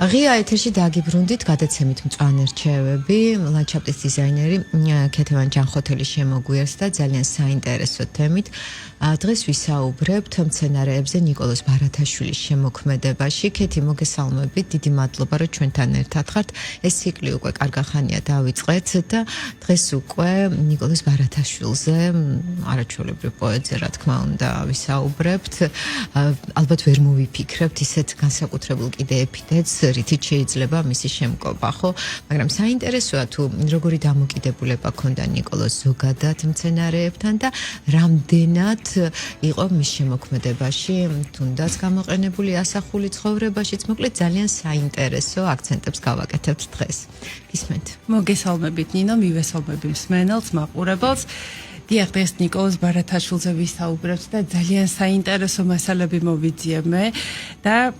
ღია ეთერში დაგიბრუნდით გადაცემით მწვანე რჩევები, ლანდშაფტის დიზაინერი ქეთევან ჯანხოთელი შემოგვიერთდა და ძალიან საინტერესო თემით. დღეს ვისაუბრებთ მცენარეებზე ნიკოლოზ ბარათაშვილის შემოქმედებაში. ქეთი, მოგესალმებით, დიდი მადლობა, რომ ჩვენთან ერთად ხართ. ეს ციკლი უკვე კარგახანია დავიწყეთ და დღეს უკვე ნიკოლოზ ბარათაშვილზე, არაჩვეულებრივ პოეტზე, რა თქმა უნდა, ვისაუბრებთ. ალბათ ვერ მოვიფიქრებთ ისეთ განსაკუთრებულ კიდე ეპითეტს, რითიც შეიძლება მისი შემკობა, ხო? მაგრამ საინტერესოა თუ როგორი დამოკიდებულება ჰქონდა ნიკოლოზ ზოგადად მცენარეებთან და რამდენად იყო მის შემოქმედებაში, თუნდაც გამოყენებული ასახული ცხოვრებაშიც, მოკლედ ძალიან საინტერესო აქცენტებს გავაკეთებთ დღეს. გისმენთ. მოგესალმებით ნინო, მივესალმები მსმენელს, მაყურებელს. დიახ, დღეს ნიკოლოზ ბარათაშვილზე ვისაუბრებთ და ძალიან საინტერესო მასალები მოვიძიებ მე და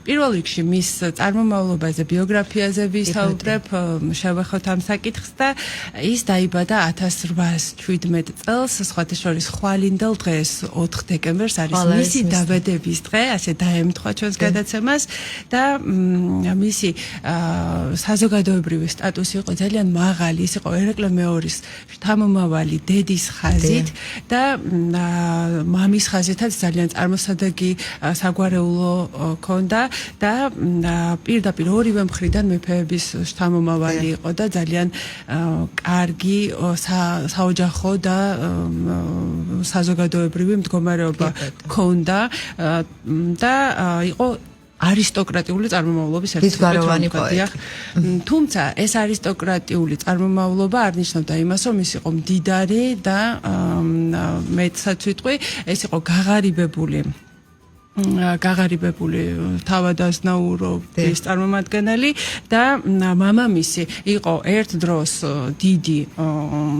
პირველ რიგში მის წარმომავლობაზე, ბიოგრაფიაზე ვისაუბრებ, შევეხოთ ამ საკითხს და ის დაიბადა 1817 წელს, სხვათა შორის ხვალინდელ დღეს 4 დეკემბერს არის მისი დაბადების დღე, ასე დაემთხვა ჩვენს გადაცემას და მისი საზოგადოებრივი სტატუსი იყო ძალიან მაღალი, ის იყო ერეკლე მეორის შთამომავალი დედის ხაზით და მამის ხაზითაც ძალიან წარმოსადეგი საგვარეულო ჰქონდა და პირდაპირ ორივე მხრიდან მეფეების შთამომავალი იყო და ძალიან კარგი საოჯახო და საზოგადოებრივი მდგომარეობა ჰქონდა და იყო არისტოკრატიული წარმომავლობის ერთგვაროვანი პოეტი. თუმცა ეს არისტოკრატიული წარმომავლობა არ ნიშნავდა იმას, რომ ის იყო მდიდარი და მეცაც ვიტყვი, ეს იყო გაღარიბებული თავადაზნაურობის წარმომადგენელი და მამამისი იყო ერთ დროს დიდი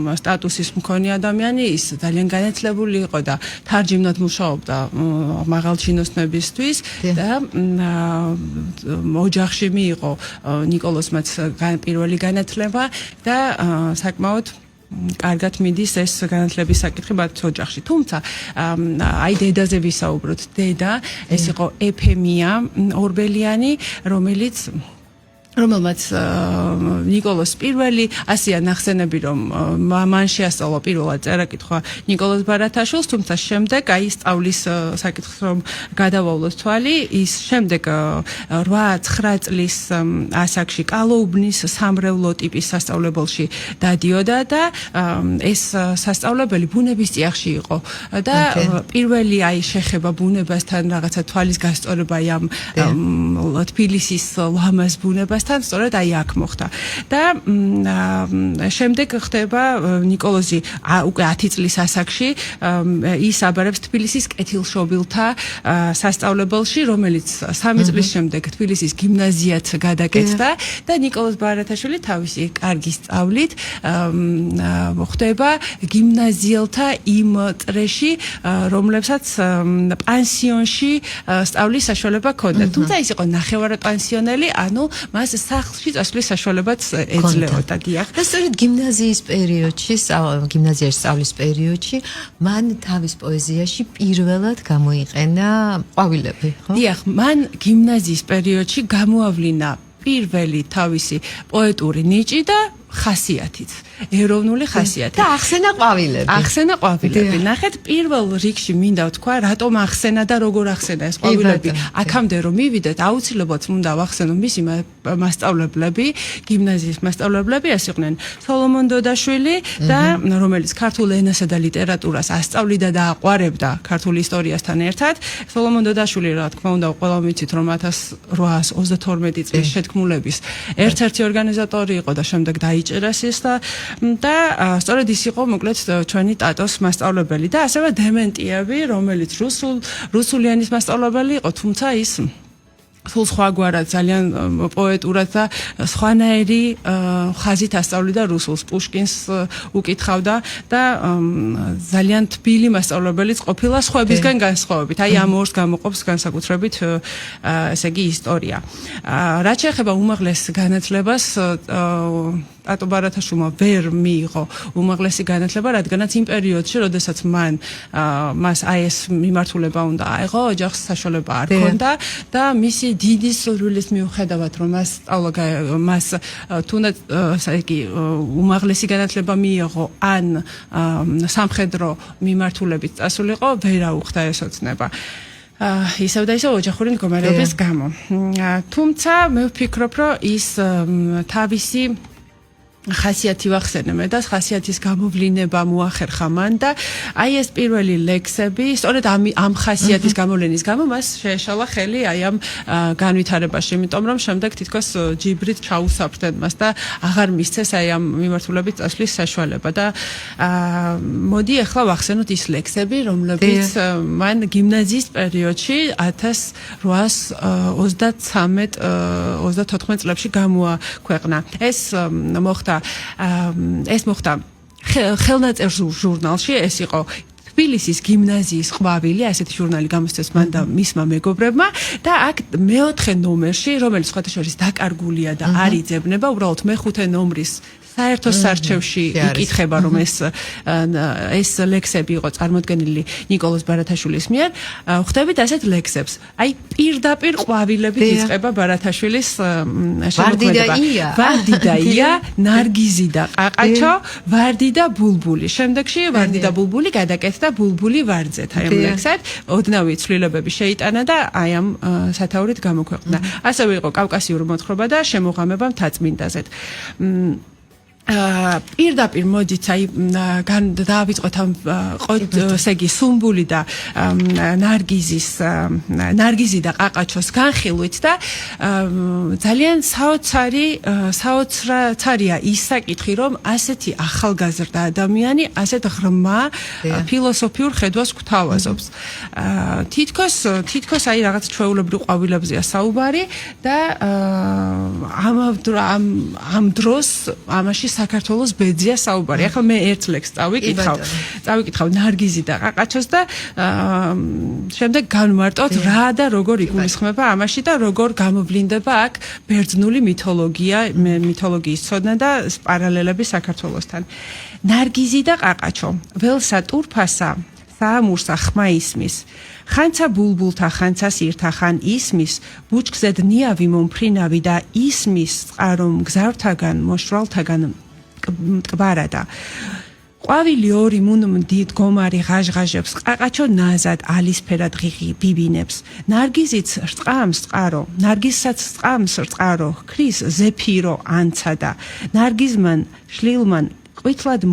სტატუსის მქონე ადამიანი, ის ძალიან განათლებული იყო და თარჯიმნად მუშაობდა მაღალჩინოსნებისთვის და ოჯახში მიიღო ნიკოლოზმაც პირველი განათლება და საკმაოდ კარგად მიდის ეს განათლების საკითხი მათ ოჯახში. თუმცა აი დედაზე ვისაუბროთ. დედა ეს იყო ეფემია ორბელიანი, რომელმაც ნიკოლოზ პირველი ასია ნახსენები, რომ მან შეასწავლა პირველად წერა-კითხვა ნიკოლოზ ბარათაშვილს, თუმცა შემდეგ აი სწავლის საკითხს რომ გადავავლოს თვალი, ის შემდეგ 8-9 წლის ასაკში კალოუბნის სამრევლო ტიპის სასწავლებელში დადიოდა და ეს სასწავლებელი ბუნების წიაღში იყო და პირველი აი შეხება ბუნებასთან, რაღაცა თვალის გასწორება ამ თბილისის ლამაზ ბუნებას თან სწორედ აი აქ მოხდა და შემდეგ ხდება ნიკოლოზი უკვე 10 წლის ასაკში ის აბარებს თბილისის კეთილშობილთა სასწავლებელში, რომელიც 3 წლის შემდეგ თბილისის გიმნაზიაც გადაკეთდა და ნიკოლოზ ბარათაშვილი თავისი კარგი სწავლით ხდება გიმნაზიელთა იმ წრეში, რომლებსაც პანსიონში სწავლის საშუალება ჰქონდა. თუმცა ის იყო ნახევარპანსიონელი, ანუ მას სახლში წასვლის საშუალებაც ეძლეოდა. დიახ. და სწორედ გიმნაზიის პერიოდში, გიმნაზიაში სწავლის პერიოდში, მან თავის პოეზიაში პირველად გამოიყენა ყვავილები, ხო? დიახ, მან გიმნაზიის პერიოდში გამოავლინა პირველი თავისი პოეტური ნიჭი და ხასიათით, ეროვნული ხასიათი. და ახსენა ყვავილები. ნახეთ, პირველ რიგში მინდა ვთქვა, რატომ ახსენა და როგორ ახსენა ეს ყვავილები. აქამდე რომ მივიდეთ, აუცილებლად უნდა ვახსენო მისი მასწავლებლები, გიმნაზიის მასწავლებლები, ეს იყვნენ სოლომონ დოდაშვილი და რომელიც ქართულ ენასა და ლიტერატურას ასწავლიდა და აყვარებდა ქართულ ისტორიასთან ერთად. სოლომონ დოდაშვილი, რა თქმა უნდა, ყველამ ვიცით, რომ 1832 წლის შეთქმულების ერთ-ერთი ორგანიზატორი იყო და შემდეგ დაიჭერას ის და სწორედ ის იყო მოკლედ ჩვენი ტატოს მასწავლებელი და ასევე დემენტიევი, რომელიც რუსული ენის მასწავლებელი იყო, თუმცა ის სულ სხვაგვარად, ძალიან პოეტურად და სხვანაირი ხაზით ასწავლიდა რუსულს, პუშკინს უკითხავდა და ძალიან თბილი მასწავლებელიც ყოფილა სხვებისგან განსხვავებით. აი ამ ორს გამოყოფს განსაკუთრებით ესე იგი ისტორია. რაც შეეხება უმაღლეს განათლებას, ტატო ბარათაშვილმა ვერ მიიღო უმაღლესი განათლება, რადგანაც იმ პერიოდში, როდესაც მას აი ეს მიმართულება უნდა აეღო, ოჯახს საშუალება არ ჰქონდა და მისი დიდი სურვილის მიუხედავად რომ მას თუნდაც იგი უმაღლესი განათლება მიიღო ან სამხედრო მიმართულებით წასულიყო, ვერ აუხდა ეს ოცნება. ისევ და ისევ ოჯახური მდგომარეობის გამო. თუმცა მე ვფიქრობ, რომ ის თავისი ხასიათი ვახსენე და ხასიათის გამოვლინება მოახერხა მან და აი ეს პირველი ლექსები, სწორედ ამ ხასიათის გამოვლენის გამო მას შეეშალა ხელი აი ამ განვითარებაში, იმიტომ რომ შემდეგ თითქოს ჯიბრით ჩაუსაფრდნენ მას და აღარ მისცეს აი ამ მიმართულებით წასვლის საშუალება და მოდი ახლა ვახსენოთ ის ლექსები, რომლებიც მან გიმნაზიის პერიოდში 1833-34 წლებში გამოაქვეყნა. ეს მოხდა ხელნაწერ ჟურნალში, ეს იყო თბილისის გიმნაზიის ყვავილი, ასეთი ჟურნალი გამოსცეს მან და მისმა მეგობრებმა და აქ მეოთხე ნომერში, რომელიც სხვათა შორის დაკარგულია და არ იძებნება, უბრალოდ მეხუთე ნომრის საერთო სარჩევში იკითხება, რომ ეს ლექსები იყო წარმოდგენილი ნიკოლოზ ბარათაშვილის მიერ, ხვდებით ასეთ ლექსებს. აი პირდაპირ ყვავილებით იწყება ბარათაშვილის შემოქმედება. ვარდი და ია, ნარგიზი და ყაყაჩო, ვარდი და ბულბული. შემდეგში ვარდი და ბულბული გადაკეთდა ბულბული ვარძეთ. აი ამ ლექსად ოდნავი ცვლილებები შეიტანა და აი ამ სათაურით გამოქვეყნა. ასევე იყო კავკასიური მოთხრობა და შემოღამება მთაწმინდაზე. პირდაპირ მოდით აი დავიწყოთ ამ ესე იგი სუმბული და ნარგიზი და ყაყაჩოს განხილვით და ძალიან საოცრია ის საკითხი, რომ ასეთი ახალგაზრდა ადამიანი ასეთ ღრმა ფილოსოფიურ ხედვას გვთავაზობს. თითქოს აი რაღაც ჩვეულებრივ ყვავილებზეა საუბარი და ამ დროს ამაში საქართველოს ბედზია საუბარი. ახლა მე ერთ ლექს წავიკითხავ ნარგიზი და ყაყაჩოს და შემდეგ განვარტოთ რა და როგორ იგულისხმება ამაში და როგორ გამოვლინდება აქ ბერძნული მითოლოგია, მითოლოგიის ცოდნა და პარალელები საქართველოსთან. ნარგიზი და ყაყაჩო, ველსა ტურფასა, საამურსა ხმა ისმის. ხანცა ბულბულთა ხანცა სირთა ხან ისმის, ბუჩქზე დნიავი მომფრინავი და ისმის წყარო მგზავრთაგან მოშრალთაგან ტკბარადა. ყვავილი ორი მუნმდი დგომარი ღაჟღაჟებს, ყაყაჩო ნაზად ალისფერად ღიღი ბიბინებს. ნარგიზიც რწყამს წყარო, ნარგიზსაც რწყამს რწყარო, ქრის ზეფირო ანცადა. ნარგიზმან შლილმან ყვითლად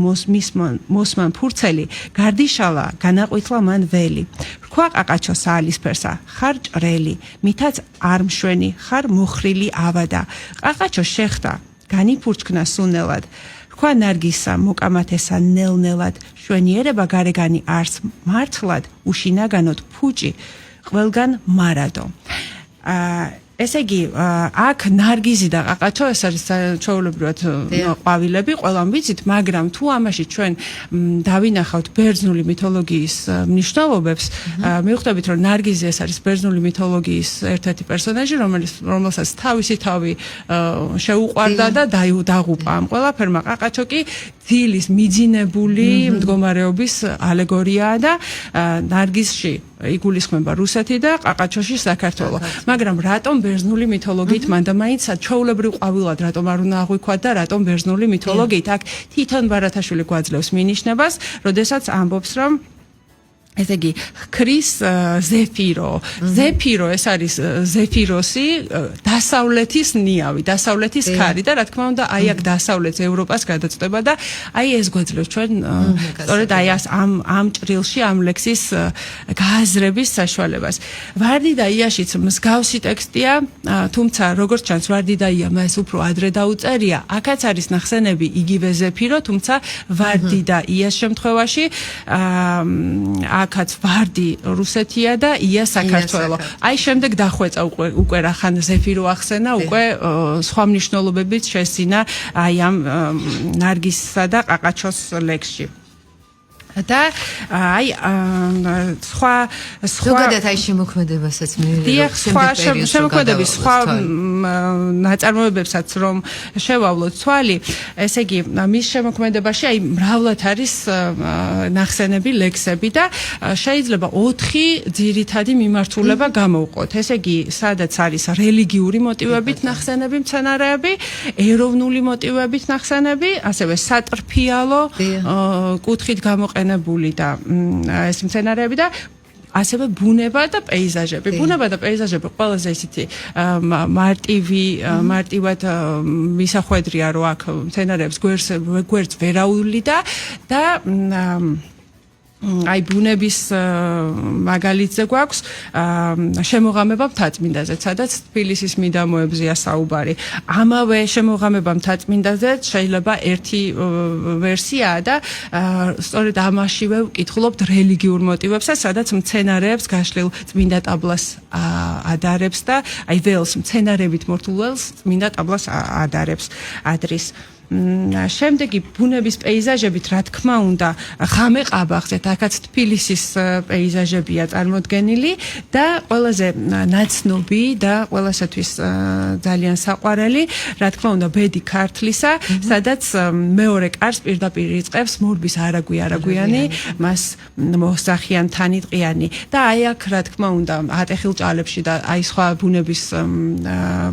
მოსმან ფურცელი, გარდიშალა განაყვითლა მან ველი. რქვა ყაყაჩოს ალისფერსა, ხარ ჭრელი, მითაც არ მშვენი, ხარ მოხრილი ავადა. ყაყაჩო შეხდა, განიფურჩქნა სუნელად. რქვა ნარგიზსა მოკამათესა ნელ-ნელად, შვენიერება გარეგანი არს მართლად, უშინაგანოდ ფუჭი, ყველგან მარადო. ესე იგი, აქ ნარგიზი და ყაყაჩო ეს არის ჩვეულებრივად ყვავილები, ყველამ ვიცით, მაგრამ თუ ამაში ჩვენ დავინახავთ ბერძნული მითოლოგიის მნიშვნელობებს, მივხვდებით, რომ ნარგიზი ეს არის ბერძნული მითოლოგიის ერთ-ერთი პერსონაჟი, რომელსაც თავისი თავი შეუყვარდა და დაღუპა ამ ყველაფერმა. ყაყაჩო კი დილის მიძინებული მდგომარეობის ალეგორიაა და ნარგიზში იგულისხმება რუსეთი და ყაყაჩოში საქართველო. მაგრამ რატომ ბერძნული მითოლოგიით მანდა მაინც ჩვეულებრივ ყვავილად რატომ არ უნდა აღვიქვათ და რატომ ბერძნული მითოლოგიით? აქ თვითონ ბარათაშვილი გვაძლევს მინიშნებას, როდესაც ამბობს, რომ ესე იგი, ქრის ზეფირო. ზეფირო ეს არის ზეფიროსი, დასავლეთის ნიავი, დასავლეთის ქარი და რა თქმა უნდა, აი აქ დასავლეთს ევროპას გადაწყვეტება და აი ეს გვაძლევს ჩვენ სწორედ აი ამ ჭრილში ამ ლექსის გააზრების საშუალებას. ვარდი და იაშიც მსგავსი ტექსტია, თუმცა როგორც ჩანს, ვარდი და ია მას უფრო ადრე დაუწერია. აქაც არის ნახსენები იგივე ზეფირო, თუმცა ვარდი და იას შემთხვევაში აქაც ვარდი რუსეთია და ია საქართველო. აი შემდეგ დახვეწა უკვე რახან ზეფირო ახსენა, უკვე სხვა მნიშვნელობებით შესინა აი ამ ნარგიზსა და ყაყაჩოს ლექსში. და აი სხვა ზოგადად აი შემოქმედებასაც დიახ, შემოქმედების სხვა ნაწარმოებებსაც რომ შევავლოთ თვალი, ესე იგი მის შემოქმედებაში აი მრავლად არის ნახსენები, ლექსები და შეიძლება 4 ძირითადი მიმართულება გამოვყოთ. ესე იგი, სადაც არის რელიგიური მოტივებით ნახსენები, მცენარეები, ეროვნული მოტივებით ნახსენები, ასევე სატრფიალო კუთხით გამოყენებული და ეს მცენარეები და ასევე ბუნება და პეიზაჟები. ბუნება და პეიზაჟები ყველაზე ისეთი მარტივად მისახვედრია, რომ აქ მცენარეებს გვერდს ვერაული და აი ბუნების მაგალითზე გვაქვს შემოღამება მთაწმინდაზე, სადაც თბილისის მიდამოებზეა საუბარი. ამავე შემოღამება მთაწმინდაზე შეიძლება ერთი ვერსიაა და სწორედ ამაშივე ვკითხულობთ რელიგიურ მოტივებსაც, სადაც მცენარეებს გაშლილ წმინდა ტაბლას ადარებს და აი ველს მცენარებით მორთულ ველს წმინდა ტაბლას ადარებს ადრის. შემდეგი ბუნების პეიზაჟებით, რა თქმა უნდა, ღამე ყაბახზე, აქაც თბილისის პეიზაჟებია წარმოდგენილი და ყველაზე ნაცნობი და ყველასათვის ძალიან საყვარელი, რა თქმა უნდა, ბედი ქართლისა, სადაც მეორე კარს პირდაპირ იწყებს მორბის არაგვიანი, მას მოსახიან თანიტყიანი და აი აქ, რა თქმა უნდა, ატეხილ ჭალებში და აი სხვა ბუნების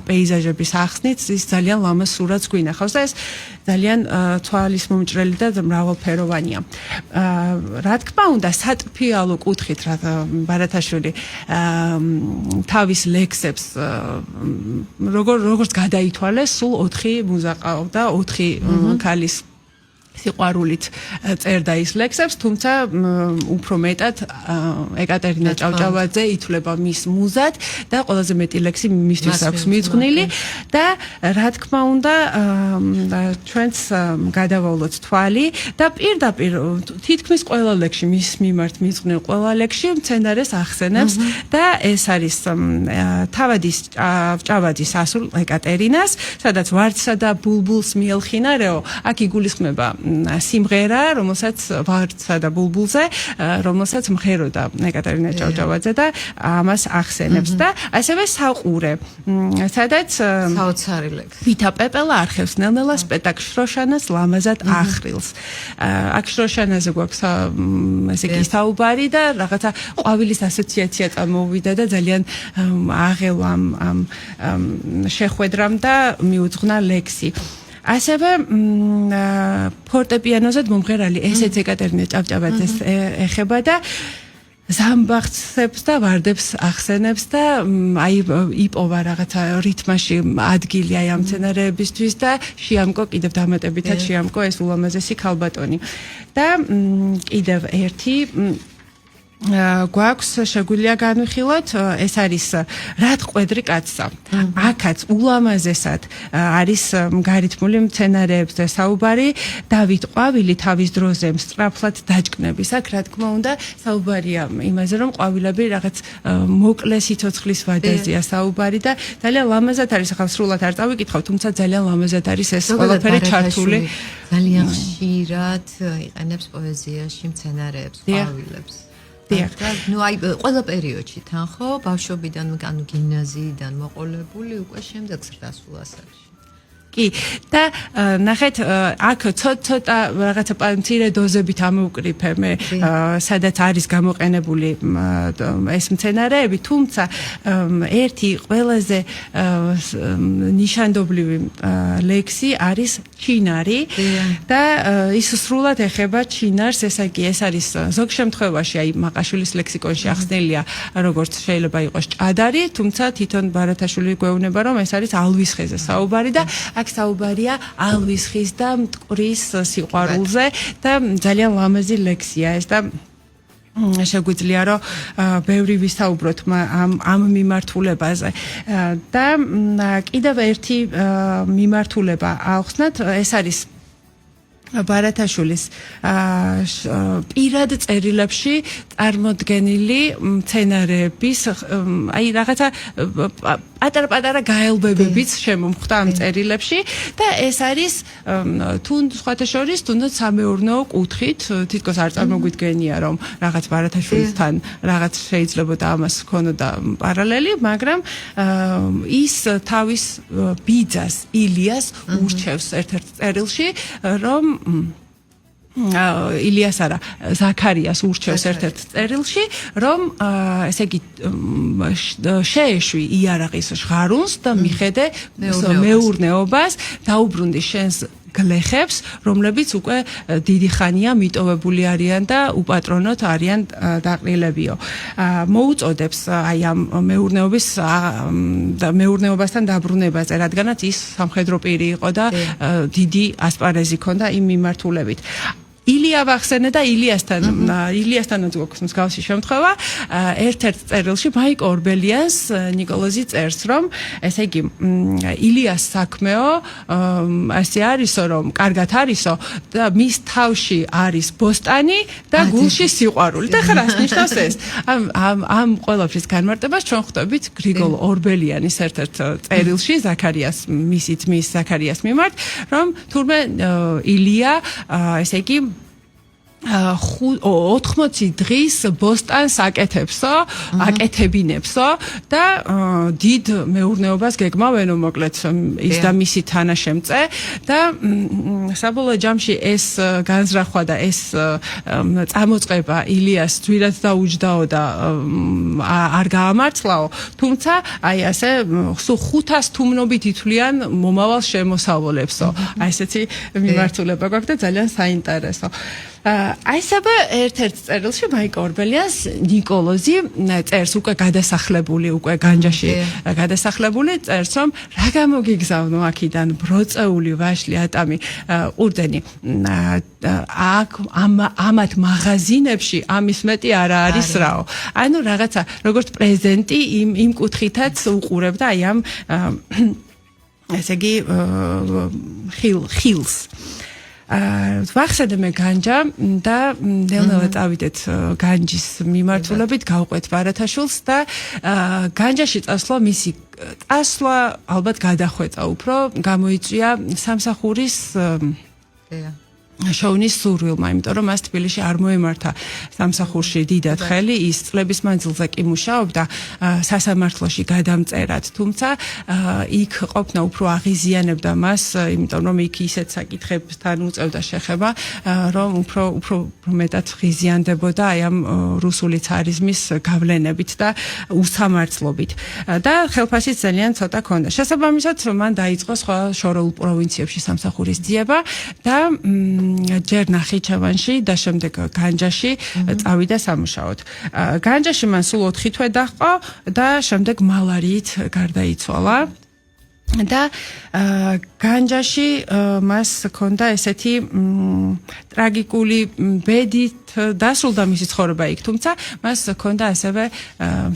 პეიზაჟების ახსნით ის ძალიან ლამაზ სურათს გვინახავს და ეს ძალიან თვალის მომჭრელი და მრავალფეროვანია. რა თქმა უნდა, სატრფიალო კუთხით ბარათაშვილი თავის ლექსებს როგორც გადაითვალეს, სულ 4 მუზა ყავდა, 4 ქალის სიყვარულით წერდა ის ლექსებს, თუმცა უფრო მეტად ეკატერინა ჭავჭავაძე ითვლება მის მუზად და ყველაზე მეტი ლექსი მისთვის აქვს მიძღვნილი და რა თქმა უნდა ჩვენც გადავავლოთ თვალი და პირდაპირ თითქმის ყველა ლექსში მის მიმართ მიძღვნილ ყველა ლექსში მცენარეს ახსენებს და ეს არის თავადის ჭავჭავაძის ასულ ეკატერინას, სადაც ვარდსა და ბულბულს მიელხინარეო, აქ იგულისხმება სიმღერა, რომელსაც ვარდსა და ბულბულზე, რომელსაც მღეროდა ეკატერინა ჭავჭავაძე და ამას ახსენებს და ასევე საყურე, სადაც საოცარი ლექსი. ვითა პეპელა არხევს ნელ-ნელა სპეტაკ შროშანას ლამაზად ახრილს. აქ შროშანაზე გვაქვს ესე იგი საუბარი და რაღაცა ყვავილის ასოციაცია წამოვიდა და ძალიან აღელ ამ შეხვედრამ და მიუძღვნა ლექსი. ასევე ფორტეპიანოზე მომღერალი ესეც ეკატერინე ჭავჭავაძეს ეხება და ზამბახცებს და ვარდებს ახსენებს და აი იპოვა რაღაცა რითმაში ადგილი აი ამ მცენარეებისთვის და შეამკო კიდევ დამატებითად შეამკო ეს ულამაზესი ქალბატონი. და კიდევ ერთი გვაქვს შეგვიძლია განვიხილოთ, ეს არის რად ყვედრი კაცსა. აქაც ულამაზესად არის გარითმული მცენარეებზე საუბარი, დავით ყვავილი თავის დროზე სწრაფლად დაჭკნების. აქ რა თქმა უნდა საუბარია იმაზე, რომ ყვავილები რაღაც მოკლე სიცოცხლის ვადაზეა საუბარი და ძალიან ლამაზად არის, ახლა სრულად არ წავიკითხავ, თუმცა ძალიან ლამაზად არის ეს ყველაფერი ჩართული. ძალიან ხშირად იყენებს პოეზიაში მცენარეებს, ყვავილებს. ნუ აი ყველა პერიოდში თან ხო ბავშვობიდან ანუ გიმნაზიიდან მოყოლებული უკვე შემდეგ ზრდასრულასაკში. კი და ნახეთ აქ ცოტა რაღაცა მცირე დოზებით ამოვკრიფე მე სადაც არის გამოყენებული ეს მცენარეები, თუმცა ერთი ყველაზე ნიშანდობლივი ლექსი არის ჩინარი და ის სრულად ეხება ჩინარს, ეს არის ზოგ შემთხვევაში აი მაყაშვილის ლექსიკონში ახსნილია როგორც შეიძლება იყოს ჭადარი, თუმცა თვითონ ბარათაშვილი გვეუბნება რომ ეს არის ალვის ხეზე საუბარი და საუბარია ალვის ხის და მტკვრის სიყვარულზე და ძალიან ლამაზი ლექსია ეს და შეგვიძლია რომ ბევრი ვისაუბროთ ამ მიმართულებაზე და კიდევ ერთი მიმართულება ავხსნათ, ეს არის ბარათაშვილის პირად წერილებში წარმოდგენილი მცენარეების აი რაღაცა პატარ-პატარა გაელბებებიც შემომხვდა ამ წერილებში და ეს არის თუ სხვათა შორის თუნდაც სამეურნეო კუთხით თითქოს არ წარმოგვიდგენია რომ რაღაც ბარათაშვილთან რაღაც შეიძლებოდა ამას ჰქონოდა პარალელი, მაგრამ ის თავის ბიძას ილიას ურჩევს ერთ-ერთ წერილში რომ ილიას არა ზაქარიას ურჩევს ერთ-ერთ წერილში რომ ესე იგი შეეშვი იარაღის ჟღარუნს და მიხედე მეურნეობას დაუბრუნდი შენს გლეხებს, რომლებიც უკვე დიდი ხანია მიტოვებული არიან და უპატრონოთ არიან დაყრილებიო. მოუწოდებს აი ამ მეურნეობასთან დაბრუნებაზე, რადგანაც ის სამხედრო პირი იყო და დიდი ასპარეზი ჰქონდა იმ მიმართულებით. ილია ვახსენე და ილიასთანაც გვაქვს მსგავსი შემთხვევა. ერთ-ერთ წერილში მაიკ ორბელიანს ნიკოლოზი წერს, რომ ესე იგი ილიას საქმეო ასე არისო, რომ კარგად არისო და მის თავში არის ბოსტანი და გულში სიყვარული. და ხარ ნიშნავს ეს. ამ ყველაფრის განმარტებას ჩვენ ხვდებით გრიგოლ ორბელიანის ერთ-ერთ წერილში ზაქარიას მისი ძმის ზაქარიას მიმართ, რომ თურმე ილია ესე იგი 80 დღის ბოსტანს აკეთებინებსო და დიდ მეურნეობას გეგმავენო მოკლედ ის და მისი თანაშემწე და საბოლოო ჯამში ეს განზრახვა და ეს წამოწყება ილიას ძვირად დაუჯდაო და არ გაამართლაო, თუმცა აი ასე 500 თუმნობით ითვლიან მომავალ შემოსავალებსო. აი ესეთი მიმართულება გვაქვს და ძალიან საინტერესო. აი საბა ერთ-ერთ წერილში მაიკ ორბელიანს ნიკოლოზი წერს უკვე გადასახლებული, უკვე განჯაში გადასახლებული წერს, რომ რა გამოგიგზავნო აქიდან ბროწეული ვაშლი ატამი ყურძენი ამათ მაღაზინებში ამის მეტი არა არის რაო. ანუ რაღაცა როგორც პრეზენტი იმ კუთხითაც უყურებდა აი ამ ესე იგი ხილს. ვახსენე განჯა და ნელ-ნელა წავიდეთ განჯის მიმართულებით, გავყვეთ ბარათაშვილს და განჯაში წასვლა მისი წასვლა ალბათ გადახვეწა უფრო, გამოიწვია სამსახურის შოვნის სურვილმა, იმიტომ რომ მას თბილისში არ მოემართა სამსახურში დიდად ხელი, ის წლების მანძილზე კი მუშაობდა სასამართლოში გადამწერად, თუმცა იქ ყოფნა უფრო აღიზიანებდა მას, იმიტომ რომ იქ ისეთ საკითხებთან უწევდა შეხება, რომ უფრო მეტად ღიზიანდებოდა აი ამ რუსული царიზმის გავლენებით და უსამართლობით. და ხელფასიც ძალიან ცოტა ჰქონდა. შესაბამისად, მან დაიწყო სხვა შორეულ პროვინციებში სამსახურის ძიება და ჯერ ნახიჩევანში და შემდეგ განჯაში წავიდა სამუშაოდ. განჯაში მან სულ 4 თვე დაჰყო და შემდეგ მალარიით გარდაიცვალა. და განჯაში მას ჰქონდა ესეთი ტრაგიკული ბედით დასრულდა მისი ცხოვრება იქ, თუმცა მას ჰქონდა ასევე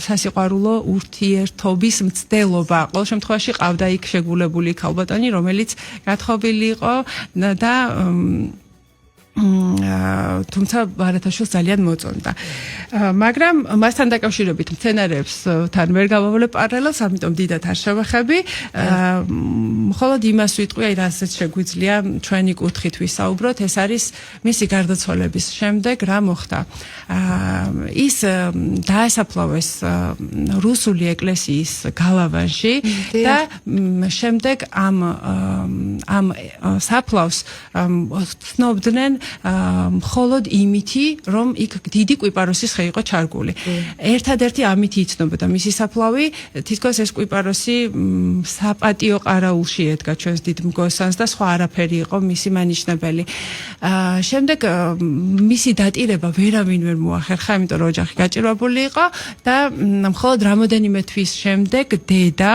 სასიყვარულო ურთიერთობის მცდელობა. ყოველ შემთხვევაში ყავდა იქ შეგულებული ქალბატონი, რომელიც გათხოვილი იყო და თუმცა ბარათაშვილს ძალიან მოწონდა. მაგრამ მასთან დაკავშირებით მცენარეებსთან ვერ გავავალებ პარალელს, ამიტომ დიდად არ შევეხები. მხოლოდ იმას ვიტყვი, აი რასაც შეგვიძლია ჩვენი კუთხით ვისაუბროთ, ეს არის მისი გარდაცვალების შემდეგ რა მოხდა. ის დაასაფლავეს რუსული ეკლესიის გალავანში და შემდეგ ამ საფლავს ცნობდნენ მხოლოდ იმითი, რომ იქ დიდი კვიპაროსის ხე იყო ჩარგული. ერთადერთი ამითი იცნობოდა მისი საფლავი, თითქოს ეს კვიპაროსი საპატიო ყარაულში ედგა ჩვენს დიდ მგოსანს და სხვა არაფერი იყო მისი მანიშნებელი. შემდეგ მისი დატირება ვერავინ ვერ მოახერხა, იმიტომ რომ ოჯახი გაჭირვებული იყო და მხოლოდ რამოდენიმე თვის შემდეგ დედა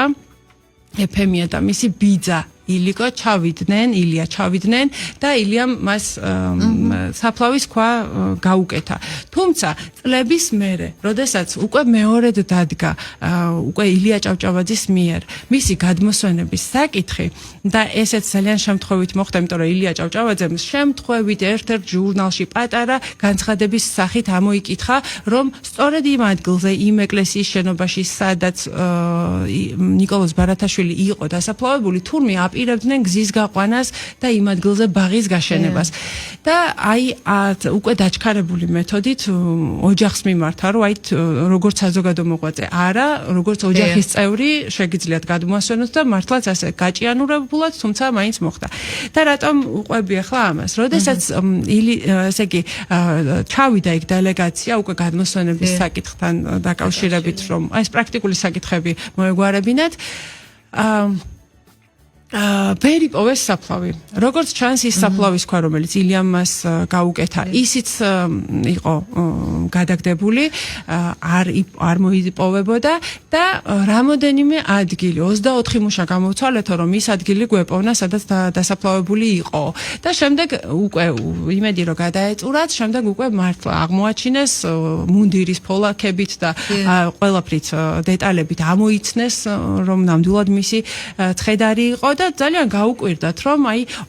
ეფემია და მისი ბიძა ილია ჩავიდნენ და ილიამ მას საფლავის ქვა გაუკეთა. თუ თუმცა წლების მერე, როდესაც უკვე მეორედ დადგა უკვე ილია ჭავჭავაძის მიერ მისი გადმოსვენების საკითხი და ესეც ძალიან შემთხვევით მოხდა, იმიტომ რომ ილია ჭავჭავაძემ შემთხვევით ერთ-ერთ ჟურნალში პატარა განცხადების სახით ამოიკითხა, რომ სწორედ იმ ადგილზე, იმ ეკლესიის შენობაში, სადაც ნიკოლოზ ბარათაშვილი იყო დასაფლავებული, თურმე აპირებდნენ გზის გაყვანას და იმ ადგილზე ბაღის გაშენებას. და უკვე დაჩქარებული მეთოდით ოჯახს მიმართა, რომ როგორც საზოგადო მოღვაწე, არა, როგორც ოჯახის წევრი შეგიძლიათ გადმოასვენოთ და მართლაც ასე გაჭიანურებულად, თუმცა მაინც მოხდა. და რატომ უყვები ახლა ამას? როდესაც ესე იგი ჩავიდა იქ დელეგაცია უკვე გადმოსვენების საკითხთან დაკავშირებით, რომ ეს პრაქტიკული საკითხები მოეგვარებინათ, ბერი პოვეს საფლავი. როგორც ჩანს ის საფლავის ქვა, რომელიც ილიამ მას გაუკეთა, ისიც იყო გადაგდებული, არ მოიპოვებოდა და რამოდენიმე ადგილი 24 მუშა გამოვცვალეთო, რომ ის ადგილი გვეპოვნა, სადაც დასაფლავებული იყო. და შემდეგ უკვე იმედი რომ გადაეწურათ, შემდეგ უკვე მართლა აღმოაჩინეს მუნდირის ფოლაკებით და ყველაფრით დეტალებით ამოიცნეს, რომ ნამდვილად მისი ცხედარი იყო და ძალიან გაუკვირდათ, რომ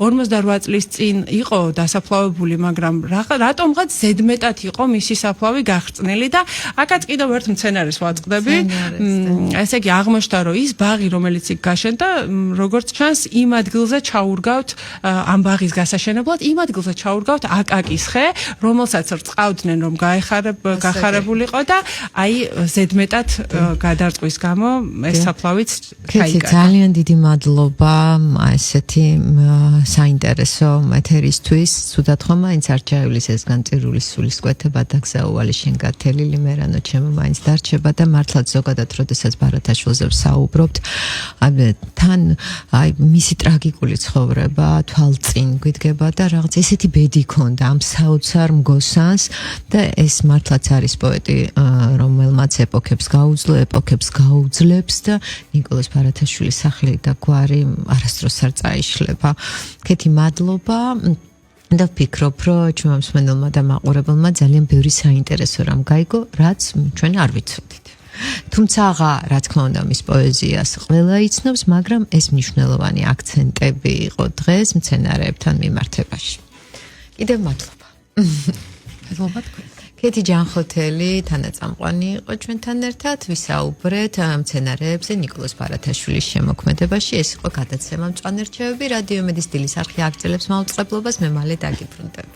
48 წლის წინ იყო დასაფლავებული, მაგრამ რატომღაც ზედმეტად იყო მისი საფლავი გახრწნილი და აქაც კიდევ ერთ მცენარეს ვაწყდები. ესე იგი აღმოჩნდა, რომ ის ბაღი, რომელიც იქ გაშენდა, როგორც ჩანს, იმ ადგილზე ჩაურგავთ ამ ბაღის გასაშენებლად, იმ ადგილზე ჩაურგავთ აკაკის ხე, რომელსაც რწყავდნენ, რომ გახარებულიყო და ზედმეტად გადარწვის გამო ეს საფლავიც ჩაიკარგა. ძალიან დიდი მადლობა ესეთი საინტერესო ეთერისთვის. თუდად ხომ მაინც არჩეულის ეს განწირული სულის კვეთება და გზაუვალი შენ გათელილი მერანო ჩემო მაინც დარჩება და მართლაც ზოგადად როდესაც ბარათაშვილზე ვსაუბრობთ, თან მისი ტრაგიკული ცხოვრება თვალწინ გვიდგება და რაღაც ესეთი ბედი ქონდა ამ საოცარ მგოსანს და ეს მართლაც არის პოეტი, რომელმაც ეპოქებს გაუძლებს და ნიკოლოზ ბარათაშვილის სახელი და გვარი არასდროს არ წაიშლება. ქეთი მადლობა და ვფიქრობ, რომ ჩვენმა მსმენელმა და მაყურებელმა ძალიან ბევრი საინტერესო რამ გაიგო, რაც ჩვენ არ ვიცოდით. თუმცა რა თქმა უნდა მის პოეზიას ყველა იცნობს, მაგრამ ეს მნიშვნელოვანი აქცენტები იყო დღეს მცენარეებთან მიმართებაში. კიდევ მადლობა. მადლობა თქვენ. ქეთი ჯანხოთელი თანაწამყვანი იყო ჩვენთან ერთად, ვისაუბრეთ მცენარეებზე ნიკოლოზ ბარათაშვილის შემოქმედებაში. ეს იყო გადაცემა მწვანე რჩევები, რადიო იმედის დილის არხი აგრძელებს მაუწყებლობას, მე მალე დაგიბრუნდები.